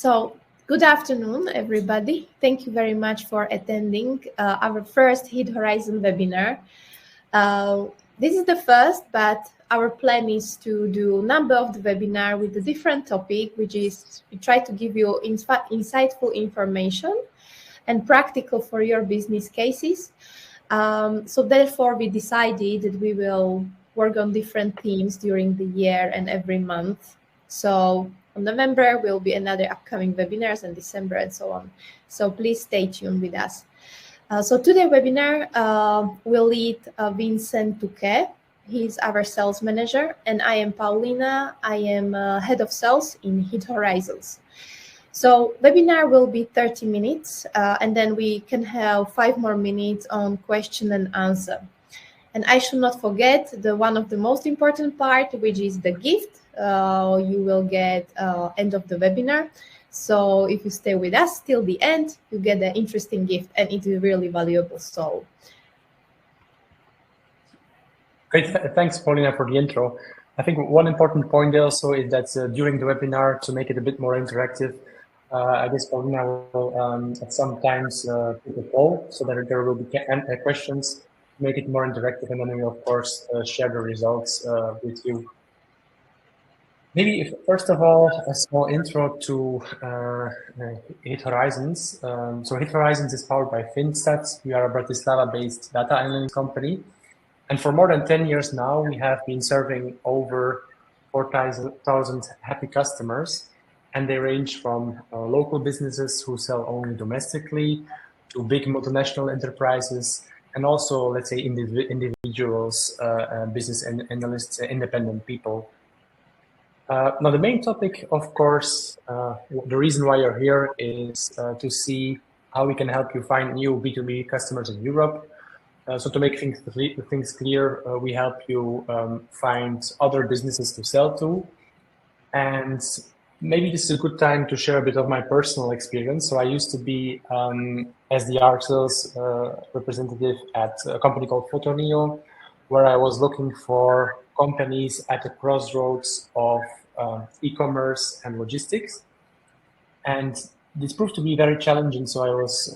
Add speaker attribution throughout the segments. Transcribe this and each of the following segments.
Speaker 1: So, good afternoon, everybody. Thank you very much for attending our first Hit Horizon webinar. This is the first, but our plan is to do a number of the webinar with a different topic, which is we try to give you insightful information and practical for your business cases. So therefore, we decided that we will work on different themes during the year and every month. So on November will be another upcoming webinars, and December and so on. So please stay tuned with us. So today's webinar will lead Vincent Touquet. He's our sales manager, and I am Paulina. I am head of sales in Hit Horizons. So webinar will be 30 minutes, and then we can have 5 more minutes on question and answer. And I should not forget one of the most important part, which is the gift you will get end of the webinar. So if you stay with us till the end, you get an interesting gift, and it is really valuable. So
Speaker 2: great, thanks Paulina for the intro. I think one important point also is that during the webinar, to make it a bit more interactive, I guess Paulina will at some times put a poll so that there will be questions, make it more interactive, and then we will of course share the results with you. Maybe first of all, a small intro to Hit Horizons. So Hit Horizons is powered by Finstat. We are a Bratislava-based data analytics company. And for more than 10 years now, we have been serving over 4,000 happy customers. And they range from local businesses who sell only domestically to big multinational enterprises, and also, let's say, individuals, business analysts, independent people. Now, the main topic, of course, the reason why you're here is to see how we can help you find new B2B customers in Europe. So to make things clear, we help you find other businesses to sell to. And maybe this is a good time to share a bit of my personal experience. So I used to be SDR sales representative at a company called Fotoneo, where I was looking for companies at the crossroads of e-commerce and logistics. And this proved to be very challenging. So I was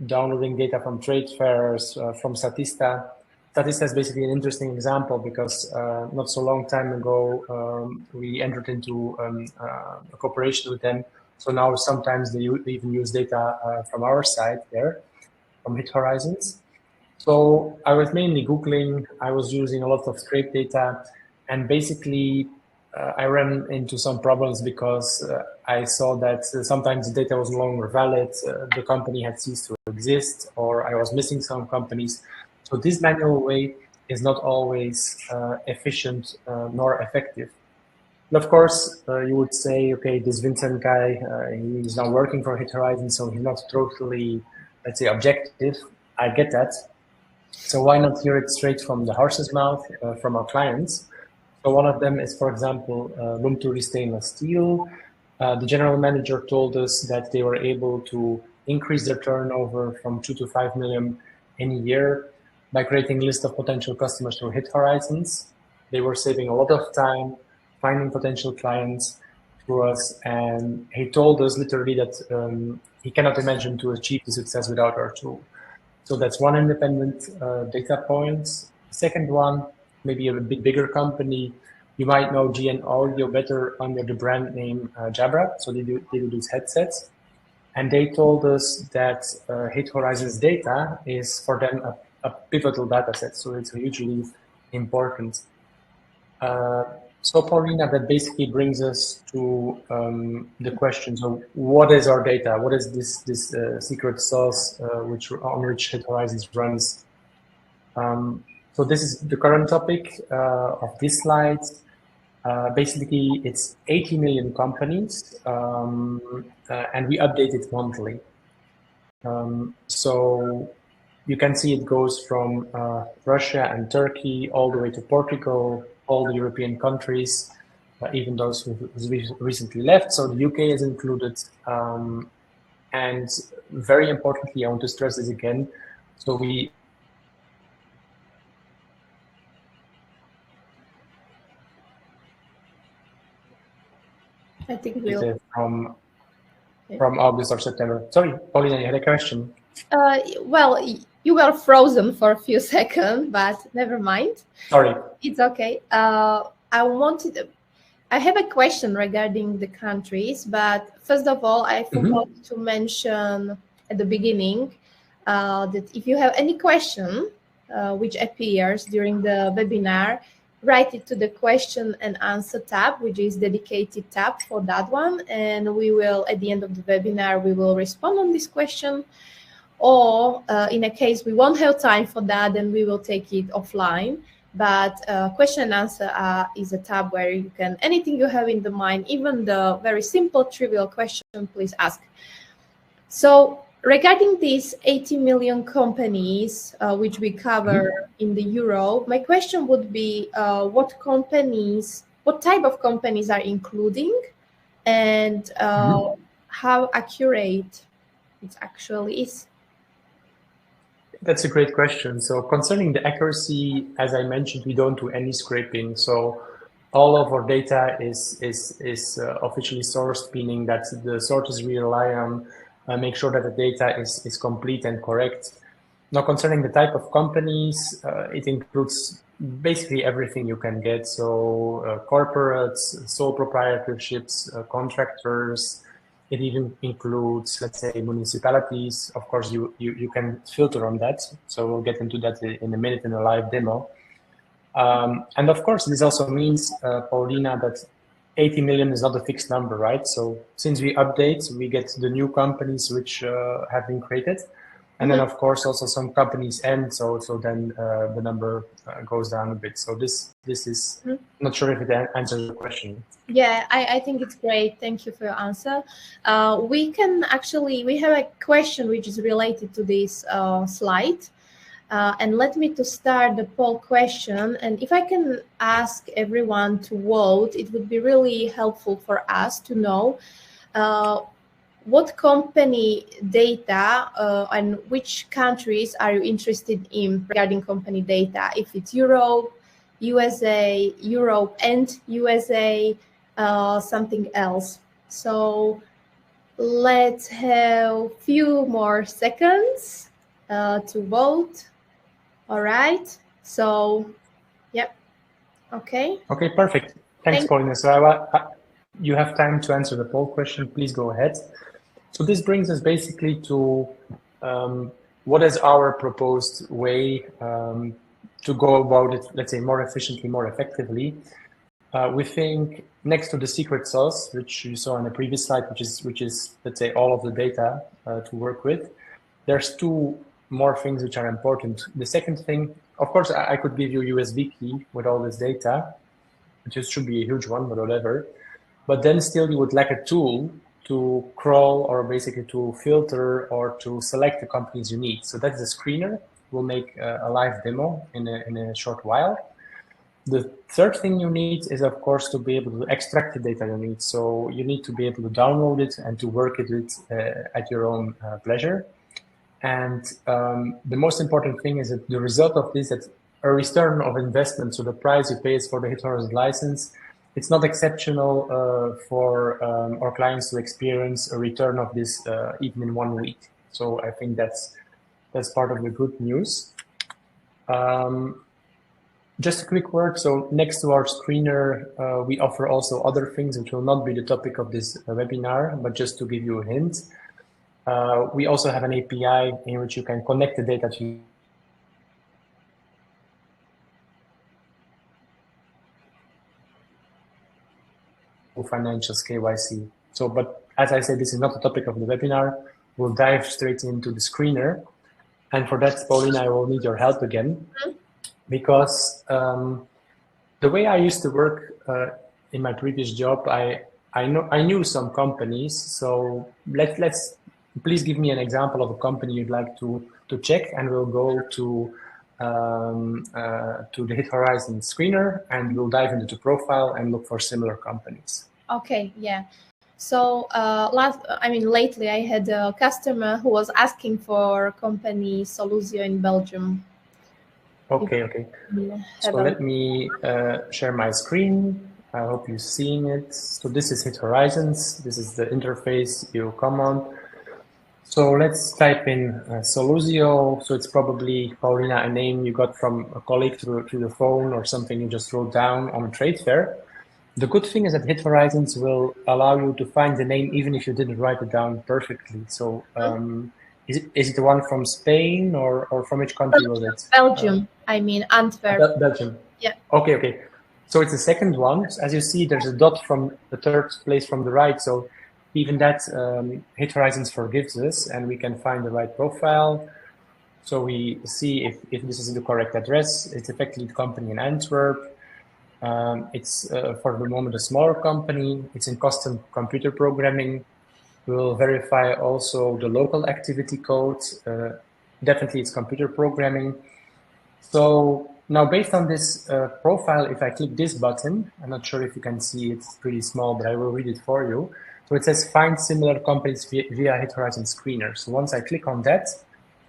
Speaker 2: downloading data from trade fairs, from Statista. Statista is basically an interesting example because not so long time ago, we entered into a cooperation with them. So now sometimes they even use data from our side there, from Hit Horizons. So I was mainly Googling, I was using a lot of scrape data, and basically I ran into some problems because I saw that sometimes the data was no longer valid, the company had ceased to exist, or I was missing some companies. So this manual way is not always efficient nor effective. And of course, you would say, okay, this Vincent guy, he's now working for Hit Horizon, so he's not totally, let's say, objective. I get that. So why not hear it straight from the horse's mouth, from our clients? So one of them is, for example, Lumturi Stainless Steel. The general manager told us that they were able to increase their turnover from 2 to 5 million in a year by creating a list of potential customers through Hit Horizons. They were saving a lot of time finding potential clients through us, and he told us literally that he cannot imagine to achieve the success without our tool. So that's one independent data point. Second one, maybe a bit bigger company. You might know GN Audio better under the brand name Jabra. So they do these headsets. And they told us that Hit Horizons data is for them a pivotal data set. So it's hugely important. So Paulina, that basically brings us to the question. So what is our data? What is this secret sauce on which Hit Horizons runs? So this is the current topic of this slide. Basically, it's 80 million companies, and we update it monthly. So you can see it goes from Russia and Turkey all the way to Portugal, all the European countries, even those who recently left. So the UK is included. And very importantly, I want to stress this again. So we
Speaker 1: I think we'll
Speaker 2: from from August or September. Sorry, Paulina, you had a question.
Speaker 1: Well, you were frozen for a few seconds, but never mind.
Speaker 2: Sorry.
Speaker 1: It's okay. I have a question regarding the countries, but first of all, I forgot to mention at the beginning that if you have any question which appears during the webinar, write it to the question and answer tab, which is dedicated tab for that one. And we will, at the end of the webinar, we will respond on this question. Or in a case we won't have time for that, then we will take it offline. But question and answer is a tab where you can, anything you have in the mind, even the very simple trivial question, please ask. So regarding these 80 million companies which we cover in the Euro, my question would be what type of companies are including, and how accurate it actually is?
Speaker 2: That's a great question. So concerning the accuracy, as I mentioned, we don't do any scraping. So all of our data is officially sourced, meaning that the sources we rely on make sure that the data is complete and correct. Now, concerning the type of companies, it includes basically everything you can get. So corporates, sole proprietorships, contractors. It even includes, let's say, municipalities. Of course, you can filter on that. So we'll get into that in a minute in a live demo. And of course, this also means, Paulina, that 80 million is not a fixed number, right? So since we update, we get the new companies which have been created. And then, of course, also some companies end. So then the number goes down a bit. So this is, not sure if it answers the question.
Speaker 1: Yeah, I think it's great. Thank you for your answer. We have a question which is related to this slide. And let me to start the poll question. And if I can ask everyone to vote, it would be really helpful for us to know what company data and which countries are you interested in regarding company data, if it's Europe, USA, Europe and USA, something else. So let's have a few more seconds to vote. All right. So, yep. Okay.
Speaker 2: Okay, perfect. Thanks, Paulina. So you have time to answer the poll question. Please go ahead. So this brings us basically to what is our proposed way to go about it, let's say, more efficiently, more effectively. We think next to the secret sauce, which you saw on the previous slide, which is let's say all of the data to work with, there's two more things which are important. The second thing, of course, I could give you a USB key with all this data, which should be a huge one, but whatever. But then still you would lack a tool to crawl or basically to filter or to select the companies you need. So that's the screener. We'll make a live demo in a short while. The third thing you need is, of course, to be able to extract the data you need. So you need to be able to download it and to work it with, at your own pleasure. And the most important thing is that the result of this, that a return of investment, so the price you pay is for the Hit Horizon license, it's not exceptional for our clients to experience a return of this even in 1 week. So I think that's part of the good news. Just a quick word. So next to our screener, we offer also other things which will not be the topic of this webinar, but just to give you a hint. We also have an API in which you can connect the data to financials KYC. So, but as I said, this is not the topic of the webinar. We'll dive straight into the screener. And for that, Paulina, I will need your help again. Because the way I used to work in my previous job, I knew some companies. So let's please give me an example of a company you'd like to check, and we'll go to the Hit Horizon screener, and we'll dive into the profile and look for similar companies.
Speaker 1: Okay, yeah. So lately I had a customer who was asking for company Soluzio in Belgium.
Speaker 2: Okay. So let me share my screen. I hope you're seeing it. So this is Hit Horizons. This is the interface you come on. So let's type in Soluzio. So it's probably, Paulina, a name you got from a colleague through the phone or something you just wrote down on a trade fair. The good thing is that Hit Horizons will allow you to find the name even if you didn't write it down perfectly. So is it the one from Spain or from which country was it?
Speaker 1: Belgium, I mean Antwerp.
Speaker 2: Belgium.
Speaker 1: Yeah.
Speaker 2: Okay. So it's the second one. As you see, there's a dot from the third place from the right. So even that Hit Horizons forgives us, and we can find the right profile. So we see if this is the correct address. It's effectively the company in Antwerp. It's for the moment a smaller company. It's in custom computer programming. We'll verify also the local activity code. Definitely it's computer programming. So now based on this profile, if I click this button, I'm not sure if you can see it's pretty small, but I will read it for you. So it says find similar companies via Hit Horizon Screener. So once I click on that,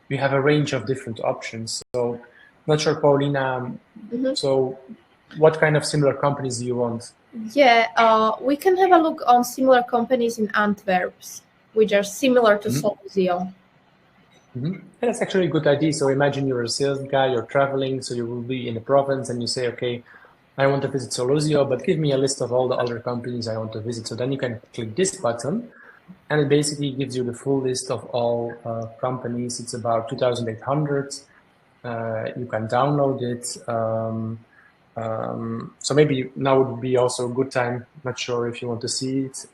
Speaker 2: we have a range of different options. So not sure, Paulina, so what kind of similar companies do you want?
Speaker 1: Yeah, we can have a look on similar companies in Antwerp, which are similar to Soluzio.
Speaker 2: That's actually a good idea. So imagine you're a sales guy, you're traveling, so you will be in the province and you say, okay, I want to visit Soluzio, but give me a list of all the other companies I want to visit. So then you can click this button and it basically gives you the full list of all companies. It's about 2,800. You can download it. So maybe now would be also a good time, not sure if you want to see it.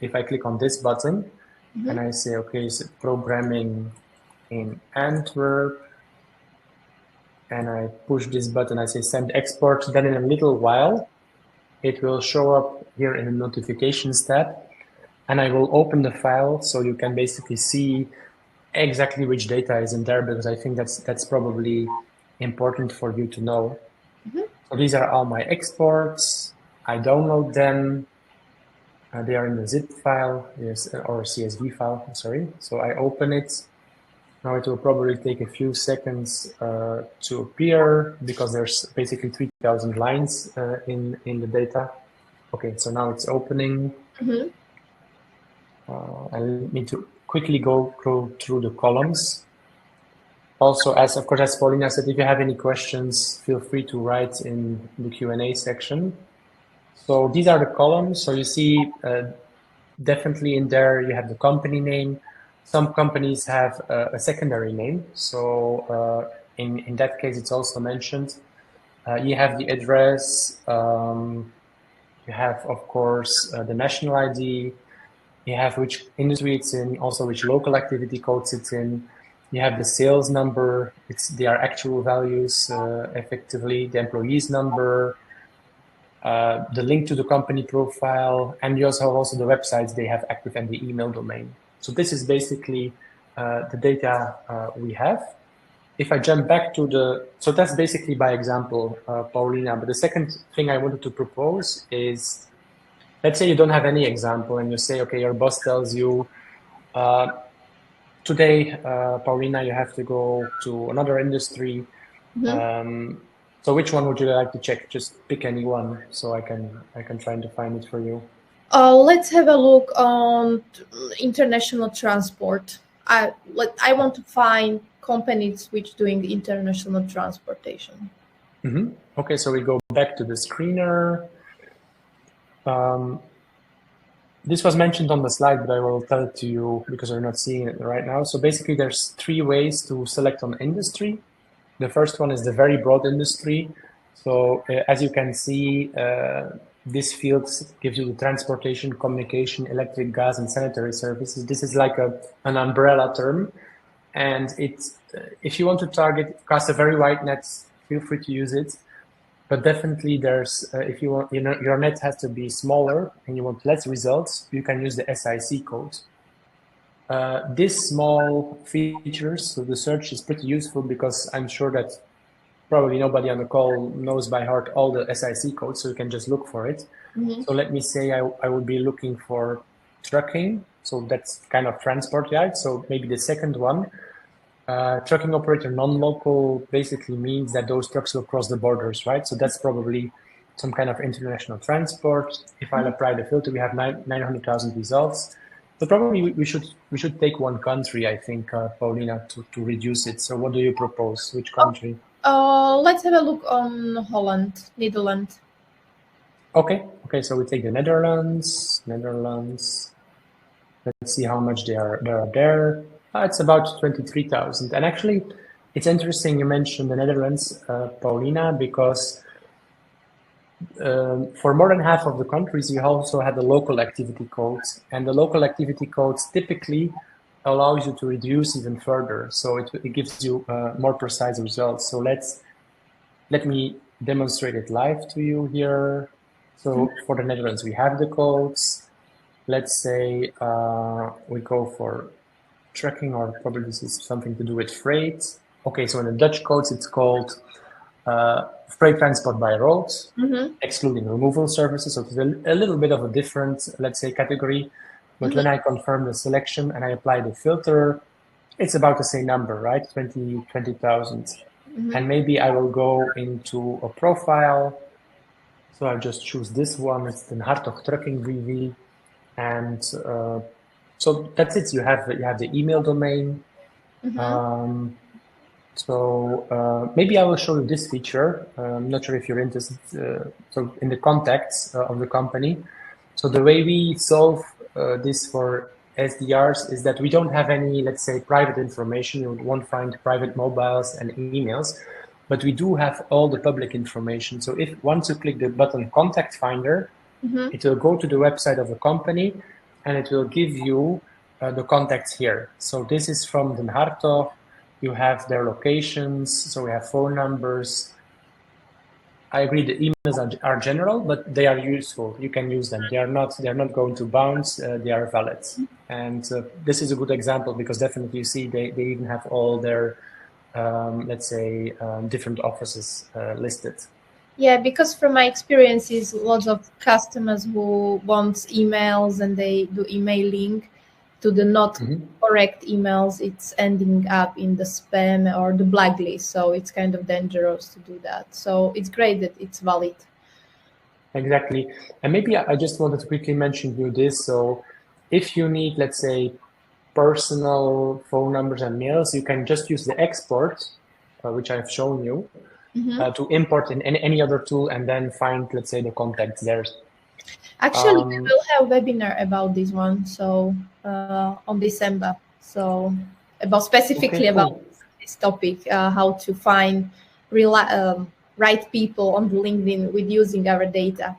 Speaker 2: If I click on this button and I say, okay, so programming in Antwerp, and I push this button, I say send export, then in a little while, it will show up here in the notifications tab, and I will open the file so you can basically see exactly which data is in there, because I think that's probably important for you to know. So these are all my exports. I download them. They are in the zip file, yes, or CSV file, sorry. So I open it. Now it will probably take a few seconds to appear because there's basically 3,000 lines in the data. Okay, so now it's opening. I need to quickly go through the columns. Also, as of course, as Paulina said, if you have any questions, feel free to write in the Q&A section. So these are the columns. So you see definitely in there, you have the company name. Some companies have a secondary name. So in that case, it's also mentioned. You have the address. You have, of course, the national ID. You have which industry it's in, also which local activity codes it's in. You have the sales number. They are actual values, effectively, the employees number, the link to the company profile, and you also have also the websites they have active and the email domain. So this is basically the data we have. If I jump back to so that's basically by example, Paulina, but the second thing I wanted to propose is, let's say you don't have any example and you say, okay, your boss tells you, today, Paulina, you have to go to another industry. So which one would you like to check? Just pick any one so I can try to find it for you.
Speaker 1: Let's have a look on international transport. I want to find companies which doing international transportation.
Speaker 2: Okay, so we go back to the screener. This was mentioned on the slide, but I will tell it to you because we're not seeing it right now. So basically, there's 3 ways to select an industry. The first one is the very broad industry. So as you can see, this field gives you the transportation, communication, electric, gas, and sanitary services. This is like an umbrella term. And if you want to cast a very wide net, feel free to use it. But definitely there's, if you want, your net has to be smaller and you want less results, you can use the SIC code. This small features, so the search is pretty useful because I'm sure that probably nobody on the call knows by heart all the SIC codes, so you can just look for it. So let me say I would be looking for trucking. So that's kind of transport, right? So maybe the second one. Trucking operator non-local basically means that those trucks will cross the borders, right? So that's probably some kind of international transport. If I apply the filter, we have 900,000 results. So probably we should take one country, I think, Paulina, to reduce it. So what do you propose? Which country?
Speaker 1: Let's have a look on Holland, Netherlands.
Speaker 2: Okay. So we take the Netherlands. Let's see how much there are there. It's about 23,000. And actually, it's interesting you mentioned the Netherlands, Paulina, because for more than half of the countries, you also have the local activity codes, and the local activity codes typically allows you to reduce even further. So it gives you more precise results. So let me demonstrate it live to you here. So for the Netherlands, we have the codes. Let's say we go for tracking, or probably this is something to do with freight. Okay, so in the Dutch codes, it's called freight transport by road, excluding removal services. So it's a little bit of a different, let's say, category. But when I confirm the selection and I apply the filter, it's about the same number, right? 20,000. And maybe I will go into a profile. So I'll just choose this one. It's the Hartog Trucking BV. And so that's it. You have the email domain. So maybe I will show you this feature. I'm not sure if you're interested. So in the contacts of the company. So the way we solve this for SDRs is that we don't have any, let's say, private information. You won't find private mobiles and emails, but we do have all the public information. So if once you click the button Contact Finder, it will go to the website of the company and it will give you the contacts here. So this is from Den Hartog. You have their locations, so we have phone numbers. I agree the emails are general, but they are useful. You can use them. They are not going to bounce. They are valid. And this is a good example because definitely you see they even have all their, let's say, different offices listed.
Speaker 1: Yeah, because from my experiences, lots of customers who want emails and they do emailing to the not correct emails, it's ending up in the spam or the blacklist. So it's kind of dangerous to do that. So it's great that it's valid.
Speaker 2: Exactly. And maybe I just wanted to quickly mention you this. So if you need, let's say, personal phone numbers and mails, you can just use the export, which I've shown you, to import in any other tool and then find, let's say, the contacts there.
Speaker 1: Actually, we will have a webinar about this one, so on December. So about specifically about this topic, how to find right people on the LinkedIn with using our data.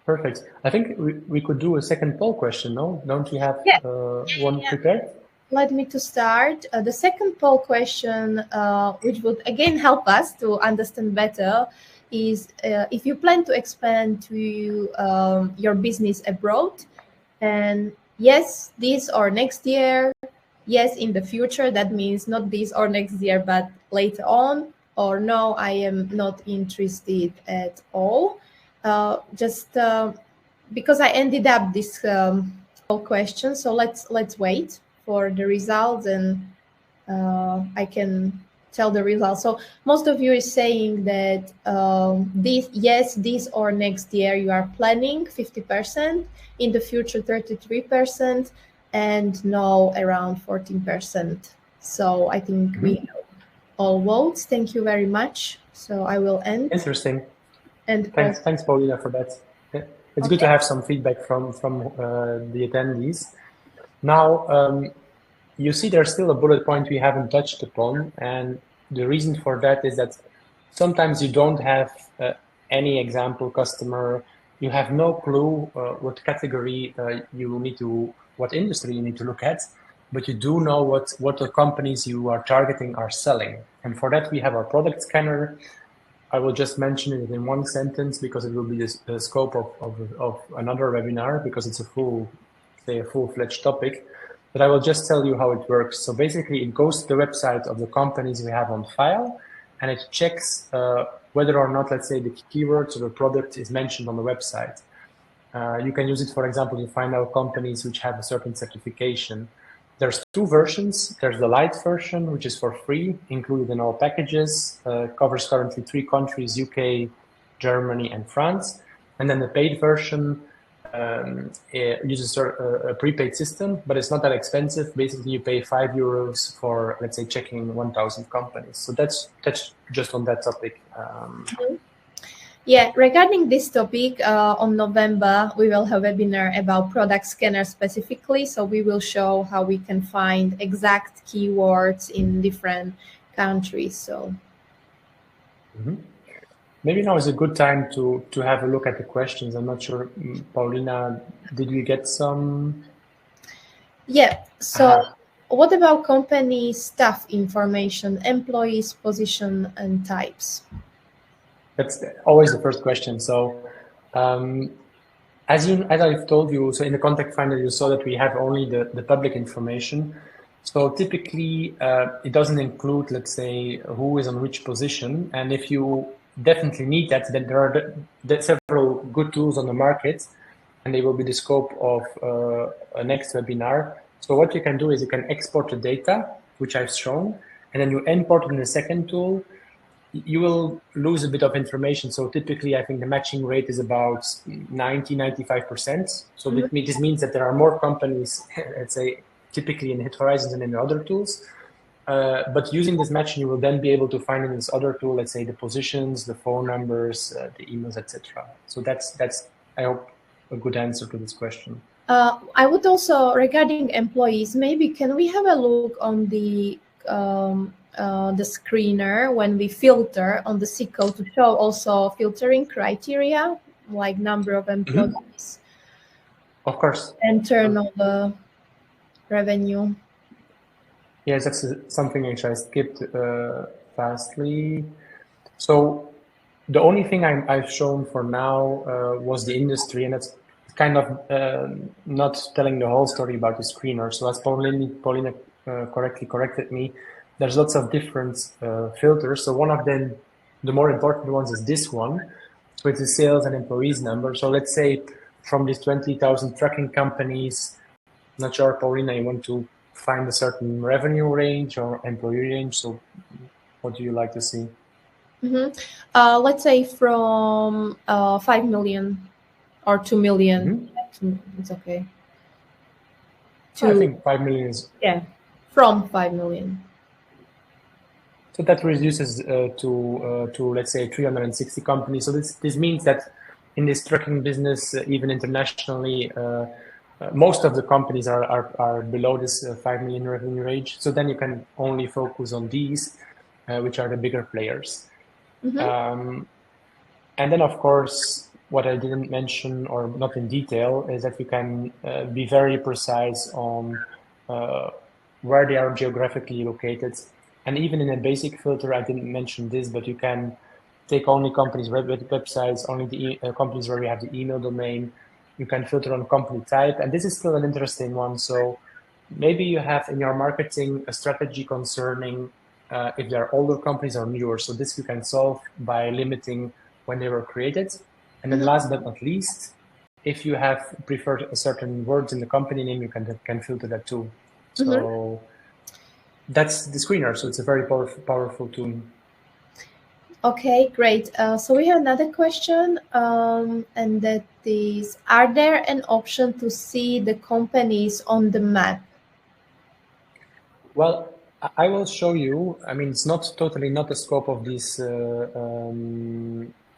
Speaker 2: Perfect. I think we could do a second poll question, no? Don't you have one prepared?
Speaker 1: Let me to start. The second poll question, which would again help us to understand better, is if you plan to expand to your business abroad, and yes, this or next year, yes, in the future, that means not this or next year, but later on, or no, I am not interested at all. Just because I ended up this poll question, so let's wait for the results and I can tell the results. So most of you is saying that this or next year you are planning 50%, in the future 33%, and no around 14%. So I think we have all votes. Thank you very much. So I will end.
Speaker 2: Interesting.
Speaker 1: And
Speaker 2: thanks, Paulina, for that. It's good to have some feedback from the attendees. Now, you see there's still a bullet point we haven't touched upon, and the reason for that is that sometimes you don't have any example customer, you have no clue what category what industry you need to look at, but you do know what the companies you are targeting are selling. And for that we have our product scanner. I will just mention it in one sentence because it will be the scope of another webinar, because it's a full-fledged topic. But I will just tell you how it works. So basically it goes to the website of the companies we have on file, and it checks whether or not, let's say, the keywords or the product is mentioned on the website. You can use it, for example, to find out companies which have a certain certification. There's two versions. There's the light version, which is for free, included in all packages, covers currently 3 countries, UK, Germany, and France. And then the paid version uses a prepaid system, but it's not that expensive. Basically, you pay €5 for, let's say, checking 1,000 companies. So that's just on that topic.
Speaker 1: Yeah, regarding this topic, on November, we will have a webinar about product scanner specifically. So we will show how we can find exact keywords in different countries. So
Speaker 2: maybe now is a good time to have a look at the questions. I'm not sure, Paulina, did we get some?
Speaker 1: Yeah, so what about company staff information, employees, position, and types?
Speaker 2: That's always the first question. So as I've told you, so in the contact finder, you saw that we have only the public information. So typically, it doesn't include, let's say, who is on which position. And if you definitely need that, then there are several good tools on the market, and they will be the scope of a next webinar. So what you can do is you can export the data, which I've shown, and then you import it in the second tool. You will lose a bit of information. So typically, I think the matching rate is about 90-95%. So this means that there are more companies, let's say, typically in Hit Horizons and in the other tools. But using this matching, you will then be able to find in this other tool, let's say, the positions, the phone numbers, the emails, etc. So that's I hope a good answer to this question.
Speaker 1: I would also, regarding employees, maybe can we have a look on the screener when we filter on the SQL to show also filtering criteria like number of employees,
Speaker 2: of course,
Speaker 1: and turnover, revenue.
Speaker 2: Yes, that's something which I skipped fastly. So the only thing I've shown for now was the industry, and that's kind of not telling the whole story about the screener. So as Paulina correctly corrected me, there's lots of different filters. So one of them, the more important ones, is this one. So it's the sales and employees number. So let's say from these 20,000 trucking companies, not sure, Paulina, you want to find a certain revenue range or employee range. So what do you like to see?
Speaker 1: Let's say from 5 million or 2 million. It's okay.
Speaker 2: I think 5 million is...
Speaker 1: Yeah, from 5 million.
Speaker 2: So that reduces to let's say 360 companies. So this means that in this trucking business, even internationally, most of the companies are below this 5 million revenue range. So then you can only focus on these, which are the bigger players. And then, of course, what I didn't mention, or not in detail, is that you can be very precise on where they are geographically located. And even in a basic filter, I didn't mention this, but you can take only companies' websites, only the companies where we have the email domain. You can filter on company type. And this is still an interesting one. So maybe you have in your marketing a strategy concerning if they're older companies or newer. So this you can solve by limiting when they were created. And then last but not least, if you have preferred certain words in the company name, you can filter that too. So that's the screener. So it's a very powerful tool.
Speaker 1: Okay, great. So we have another question, and that is, are there an option to see the companies on the map?
Speaker 2: Well, I will show you. I mean, it's not totally not the scope of this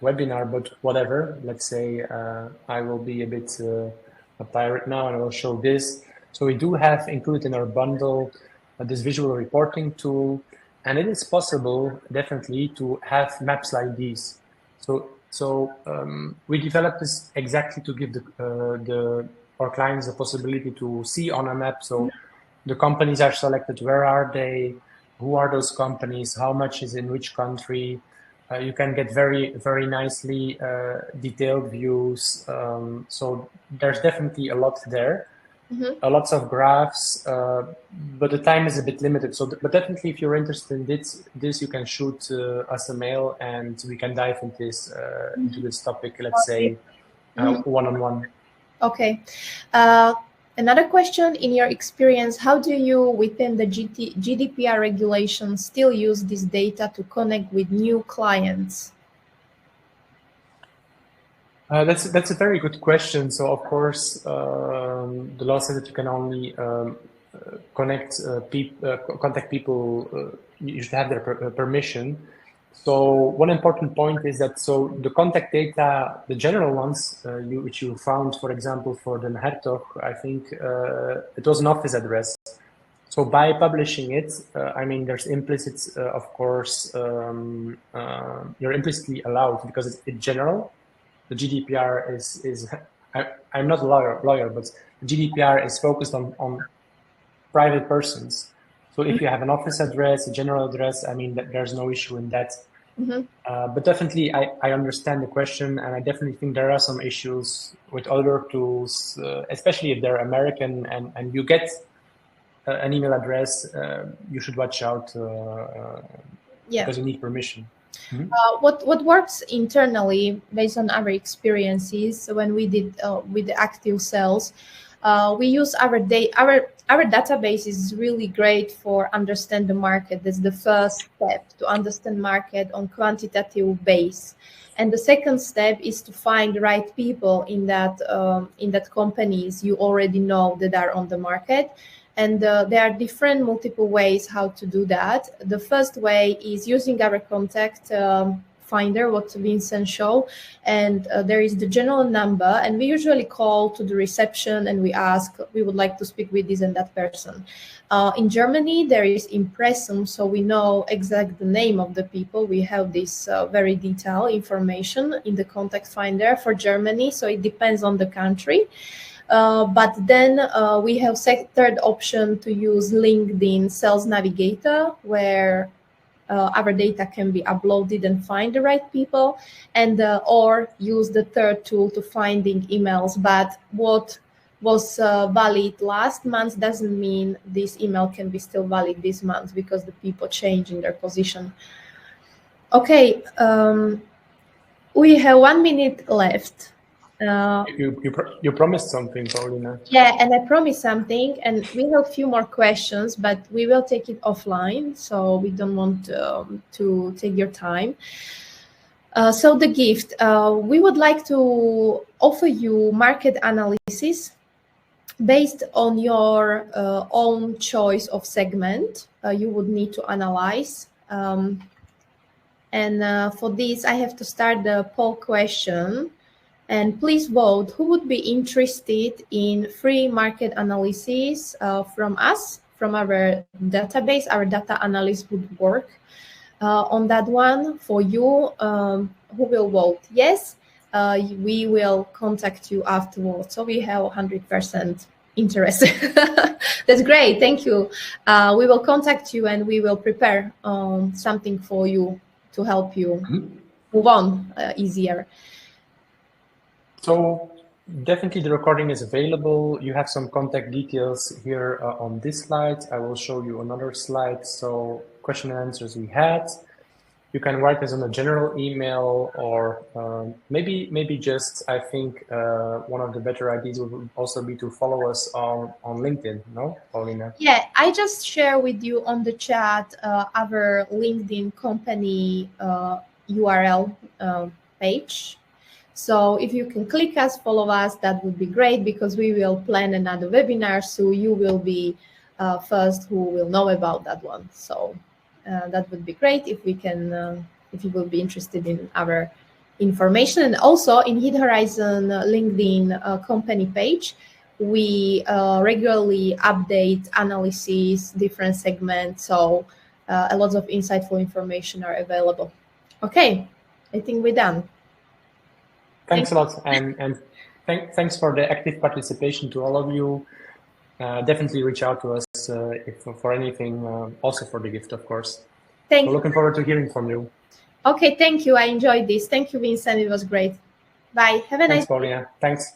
Speaker 2: webinar, but whatever. Let's say I will be a bit a pirate now, and I will show this. So we do have included in our bundle this visual reporting tool, and it is possible definitely to have maps like these. So we developed this exactly to give our clients the possibility to see on a map. So the companies are selected. Where are they? Who are those companies? How much is in which country? You can get very, very nicely detailed views. So there's definitely a lot there. Lots of graphs, but the time is a bit limited. So, but definitely, if you're interested in this, you can shoot us a mail, and we can dive into this topic. Let's say one-on-one.
Speaker 1: Okay. Another question: in your experience, how do you, within the GDPR regulations, still use this data to connect with new clients?
Speaker 2: That's a very good question. So of course, the law says that you can only contact people. You should have their permission. So one important point is that the contact data, the general ones, which you found, for example, for the Hertog, I think it was an office address. So by publishing it, I mean, there's implicit, of course, you're implicitly allowed because it's general. The GDPR is I'm not a lawyer, but the GDPR is focused on private persons. So if you have an office address, a general address, I mean, there's no issue in that. But definitely, I understand the question, and I definitely think there are some issues with other tools, especially if they're American and you get an email address, you should watch out because you need permission.
Speaker 1: What works internally based on our experiences when we did with the active sales, we use our database is really great for understand the market. That's the first step, to understand market on quantitative base. And the second step is to find the right people in that companies you already know that are on the market. And there are different multiple ways how to do that. The first way is using our contact finder, what Vincent showed, and there is the general number, and we usually call to the reception and we ask, we would like to speak with this and that person. In Germany, there is Impressum, so we know exactly the name of the people. We have this very detailed information in the contact finder for Germany, so it depends on the country. But then we have third option to use LinkedIn Sales Navigator, where our data can be uploaded and find the right people, and or use the third tool to finding emails. But what was valid last month doesn't mean this email can be still valid this month because the people change in their position. Okay, we have 1 minute left.
Speaker 2: You promised something, Paulina.
Speaker 1: Yeah, and I promised something, and we have a few more questions, but we will take it offline, so we don't want to take your time. So the gift, we would like to offer you market analysis based on your own choice of segment. You would need to analyze. And for this, I have to start the poll question. And please vote who would be interested in free market analysis from us, from our database. Our data analyst would work on that one for you. Who will vote yes? We will contact you afterwards. So we have 100% interest. That's great. Thank you. We will contact you and we will prepare something for you to help you move on easier.
Speaker 2: So definitely the recording is available. You have some contact details here on this slide. I will show you another slide. So question and answers we had. You can write us on a general email, or maybe just, I think one of the better ideas would also be to follow us on LinkedIn, no, Paulina?
Speaker 1: Yeah, I just share with you on the chat our LinkedIn company URL page. So if you can click us, follow us, that would be great, because we will plan another webinar. So you will be first who will know about that one. So that would be great if we can, if you will be interested in our information. And also in Heat Horizon LinkedIn company page, we regularly update analysis, different segments. So a lot of insightful information are available. Okay, I think we're done.
Speaker 2: Thanks a lot, and thanks for the active participation to all of you. Definitely reach out to us if for anything, also for the gift, of course.
Speaker 1: Thank you.
Speaker 2: Looking forward to hearing from you.
Speaker 1: Okay, thank you. I enjoyed this. Thank you, Vincent. It was great. Bye. Have a nice day.
Speaker 2: Thanks, Paulina. Thanks.